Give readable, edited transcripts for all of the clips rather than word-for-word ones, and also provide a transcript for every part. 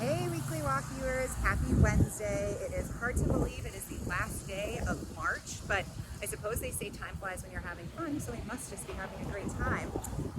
Hey, Weekly Walk viewers, happy Wednesday. It is hard to believe it is the last day of March, but I suppose they say time flies when you're having fun, so we must just be having a great time.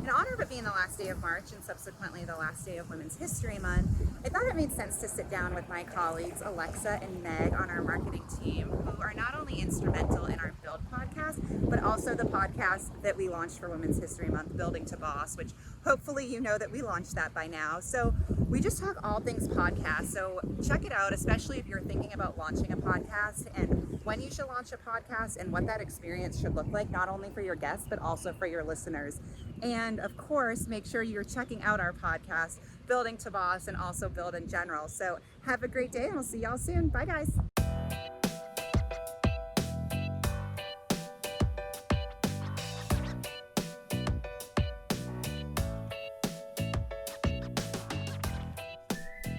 In honor of it being the last day of March and subsequently the last day of Women's History Month, I thought it made sense to sit down with my colleagues Alexa and Meg on our marketing team, who are not only instrumental in our Build podcast, but also the podcast that we launched for Women's History Month, Building to Boss, which hopefully you know that we launched that by now. So we just talk all things podcast. So check it out, especially if you're thinking about launching a podcast and when you should launch a podcast and what that experience should look like, not only for your guests, but also for your listeners. And of course, make sure you're checking out our podcast, Building to Boss, and also Build in general. So have a great day and we'll see y'all soon. Bye, guys.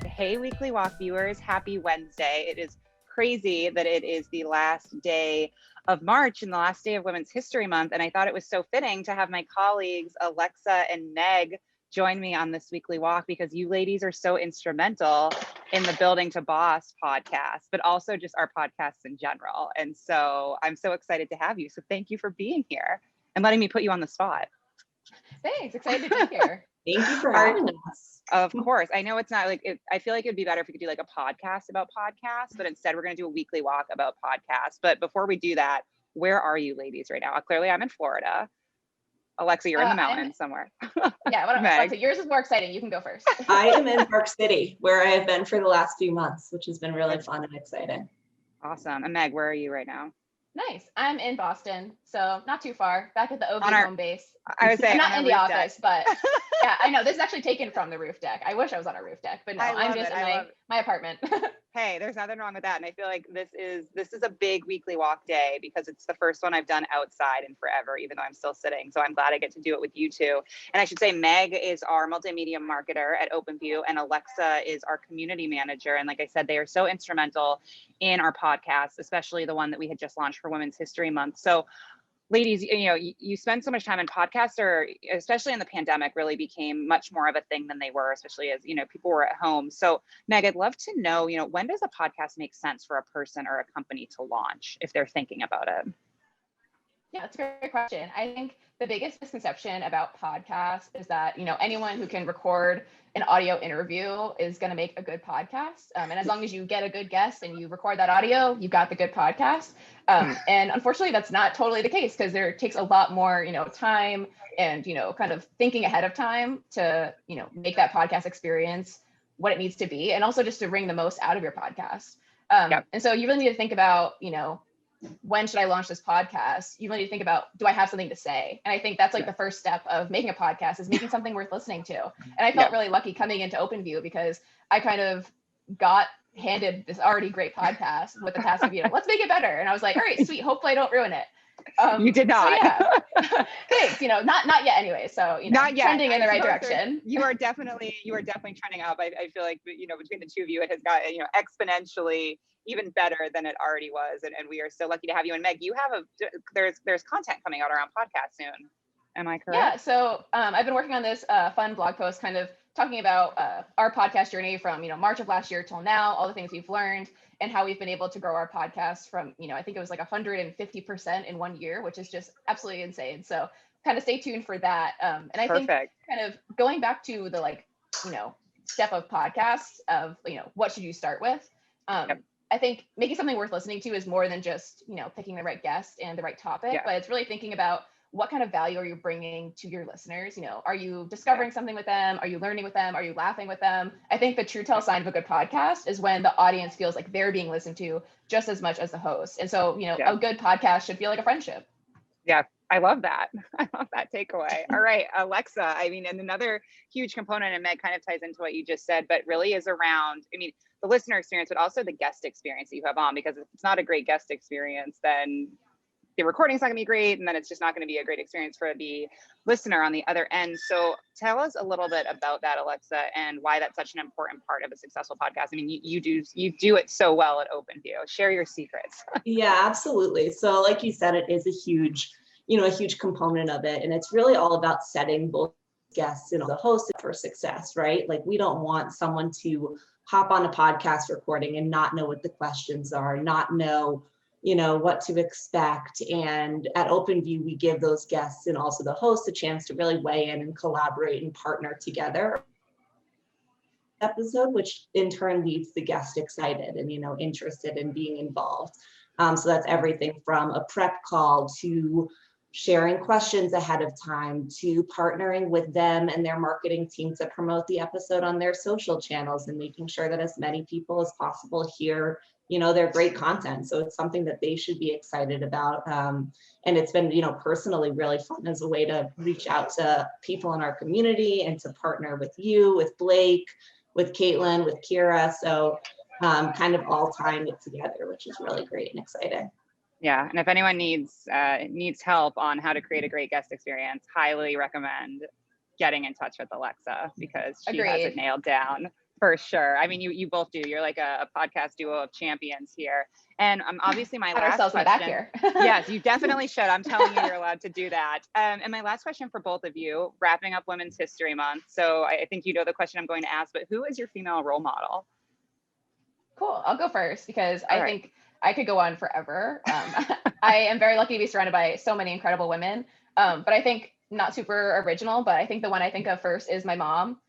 Hey, Weekly Walk viewers, happy Wednesday. It is crazy that it is the last day of March and the last day of Women's History Month. And I thought it was so fitting to have my colleagues, Alexa and Meg, join me on this Weekly Walk because you ladies are so instrumental in the Building to Boss podcast, but also just our podcasts in general. And so I'm so excited to have you. So thank you for being here and letting me put you on the spot. Thanks, excited to be here. Thank you for having us. Of course. I know it's not like, I feel like it'd be better if we could do like a podcast about podcasts, but instead we're going to do a weekly walk about podcasts. But before we do that, where are you ladies right now? Clearly I'm in Florida. Alexa, you're in the mountains somewhere. Yeah, Alexa, yours is more exciting. You can go first. I am in Park City, where I have been for the last few months, which has been really fun and exciting. Awesome. And Meg, where are you right now? Nice. I'm in Boston, so not too far. Back at the OpenView home base. I was saying, I'm not in the office, but yeah, I know this is actually taken from the roof deck. I wish I was on a roof deck, but no, I'm just in my apartment. Hey, there's nothing wrong with that. And I feel like this is a big weekly walk day because it's the first one I've done outside in forever, even though I'm still sitting. So I'm glad I get to do it with you two. And I should say Meg is our multimedia marketer at OpenView and Alexa is our community manager. And like I said, they are so instrumental in our podcast, especially the one that we had just launched for Women's History Month. So ladies, you spend so much time in podcasts, or especially in the pandemic, really became much more of a thing than they were, especially as, people were at home. So Meg, I'd love to know, when does a podcast make sense for a person or a company to launch if they're thinking about it? Yeah, that's a great question. I think the biggest misconception about podcasts is that, anyone who can record an audio interview is going to make a good podcast. And as long as you get a good guest and you record that audio, you've got the good podcast. And unfortunately, that's not totally the case because there takes a lot more, time and, kind of thinking ahead of time to, make that podcast experience what it needs to be. And also just to bring the most out of your podcast. And so you really need to think about, when should I launch this podcast? You really need to think about, do I have something to say? And I think that's like the first step of making a podcast is making something worth listening to. And I felt really lucky coming into OpenView because I kind of got handed this already great podcast with the task of, let's make it better. And I was like, all right, sweet. Hopefully I don't ruin it. You did not. So yeah. Thanks. Not yet anyway. So, not yet. Trending in the right direction. You are definitely trending up. I feel like, between the two of you, it has got, exponentially even better than it already was. And we are so lucky to have you. And Meg, you have there's content coming out around podcasts soon. Am I correct? Yeah. So I've been working on this fun blog post kind of talking about our podcast journey from, March of last year till now, all the things we've learned and how we've been able to grow our podcast from, I think it was like 150% in 1 year, which is just absolutely insane. So kind of stay tuned for that. And I think kind of going back to the step of podcasts of, what should you start with? I think making something worth listening to is more than just, picking the right guest and the right topic, but it's really thinking about what kind of value are you bringing to your listeners? Are you discovering something with them? Are you learning with them? Are you laughing with them? I think the true tell sign of a good podcast is when the audience feels like they're being listened to just as much as the host. And so, a good podcast should feel like a friendship. Yeah. I love that. I love that takeaway. All right, Alexa, and another huge component, and Meg kind of ties into what you just said, but really is around, the listener experience, but also the guest experience that you have on, because if it's not a great guest experience, then the recording's not gonna be great, and then it's just not gonna be a great experience for the listener on the other end. So tell us a little bit about that, Alexa, and why that's such an important part of a successful podcast. You do it so well at OpenView. Share your secrets. Yeah, absolutely. So like you said, it is a huge component of it. And it's really all about setting both guests and the host for success, right? Like we don't want someone to hop on a podcast recording and not know what the questions are, not know, what to expect. And at OpenView, we give those guests and also the host a chance to really weigh in and collaborate and partner together episode, which in turn leaves the guest excited and, interested in being involved. So that's everything from a prep call to sharing questions ahead of time to partnering with them and their marketing team to promote the episode on their social channels and making sure that as many people as possible hear, their great content. So it's something that they should be excited about. And it's been, personally really fun as a way to reach out to people in our community and to partner with you, with Blake, with Caitlin, with Kira. So kind of all tying it together, which is really great and exciting. Yeah, and if anyone needs help on how to create a great guest experience, highly recommend getting in touch with Alexa because she has it nailed down for sure. I mean, you both do. You're like a podcast duo of champions here. And obviously my last question. Back here. Yes, you definitely should. I'm telling you, you're allowed to do that. And my last question for both of you, wrapping up Women's History Month. So I think you know the question I'm going to ask, but who is your female role model? Cool. I'll go first because I think I could go on forever. I am very lucky to be surrounded by so many incredible women. But I think not super original, but I think the one I think of first is my mom.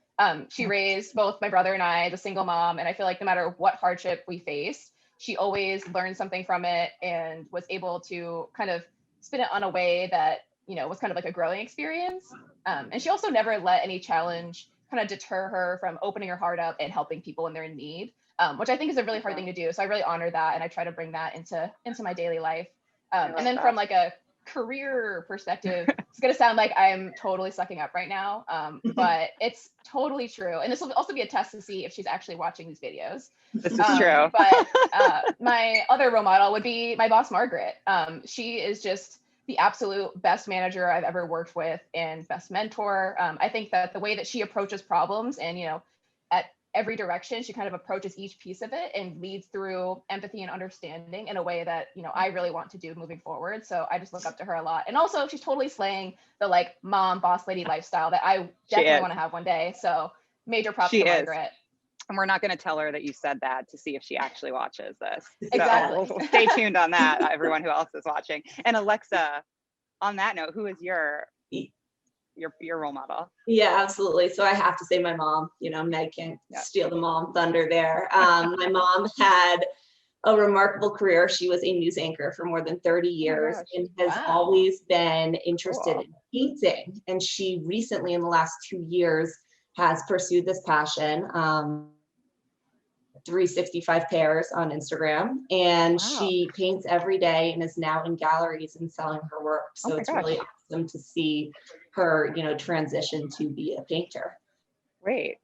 She raised both my brother and I as a single mom. And I feel like no matter what hardship we faced, she always learned something from it and was able to kind of spin it on a way that, was kind of like a growing experience. And she also never let any challenge kind of deter her from opening her heart up and helping people when they're in need. Which I think is a really hard thing to do. So I really honor that. And I try to bring that into my daily life. And then from like a career perspective, it's going to sound like I'm totally sucking up right now, but it's totally true. And this will also be a test to see if she's actually watching these videos. This is true. But my other role model would be my boss, Margaret. She is just the absolute best manager I've ever worked with and best mentor. I think that the way that she approaches problems and, at every direction, she kind of approaches each piece of it and leads through empathy and understanding in a way that, I really want to do moving forward. So I just look up to her a lot. And also she's totally slaying the like mom boss lady lifestyle that I definitely want to have one day. So major props to Margaret. And we're not going to tell her that you said that to see if she actually watches this. Exactly. So we'll stay tuned on that, everyone who else is watching. And Alexa, on that note, who is your role model? Yeah, absolutely. So I have to say my mom, Meg can't steal the mom thunder there. My mom had a remarkable career. She was a news anchor for more than 30 years and has always been interested in painting. And she recently, in the last 2 years, has pursued this passion. 365 pairs on Instagram, and she paints every day and is now in galleries and selling her work. So it's really awesome to see her, transition to be a painter. Great.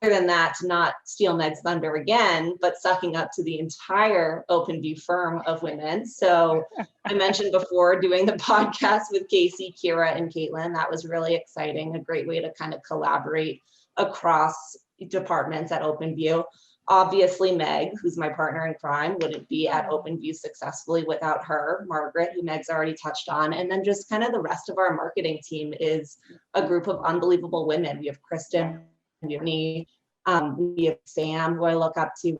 Other than that, to not steal Meg's thunder again, but sucking up to the entire OpenView firm of women. So I mentioned before doing the podcast with Casey, Kira, and Caitlin. That was really exciting. A great way to kind of collaborate across departments at OpenView. Obviously, Meg, who's my partner in crime, wouldn't be at OpenView successfully without her. Margaret, who Meg's already touched on. And then just kind of the rest of our marketing team is a group of unbelievable women. We have Kristen, we have me, we have Sam, who I look up to,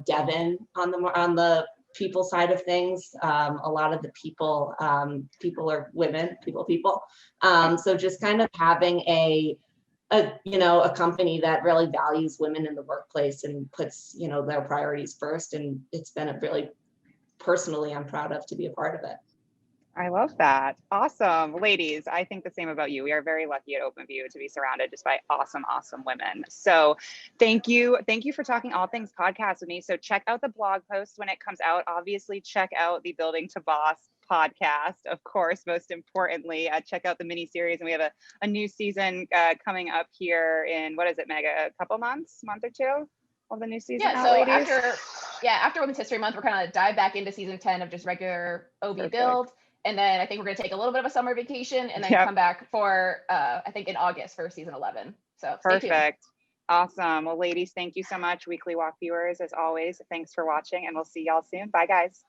Devin on the people side of things. A lot of the people are women, people. So just kind of having a company that really values women in the workplace and puts, their priorities first. And it's been a really personally, I'm proud of to be a part of it. I love that. Awesome. Ladies, I think the same about you. We are very lucky at OpenView to be surrounded just by awesome, awesome women. So thank you. Thank you for talking all things podcast with me. So check out the blog post when it comes out. Obviously, check out the Building to Boss podcast, of course, most importantly. Check out the mini series, and we have a new season coming up here in, what is it, Meg, a couple months, month or two of the new season? Yeah, so after Women's History Month, we're kind of dive back into season 10 of just regular OB build. And then I think we're going to take a little bit of a summer vacation and then come back for, I think in August for season 11. So perfect. Awesome. Well, ladies, thank you so much. Weekly Walk viewers, as always, thanks for watching, and we'll see y'all soon. Bye, guys.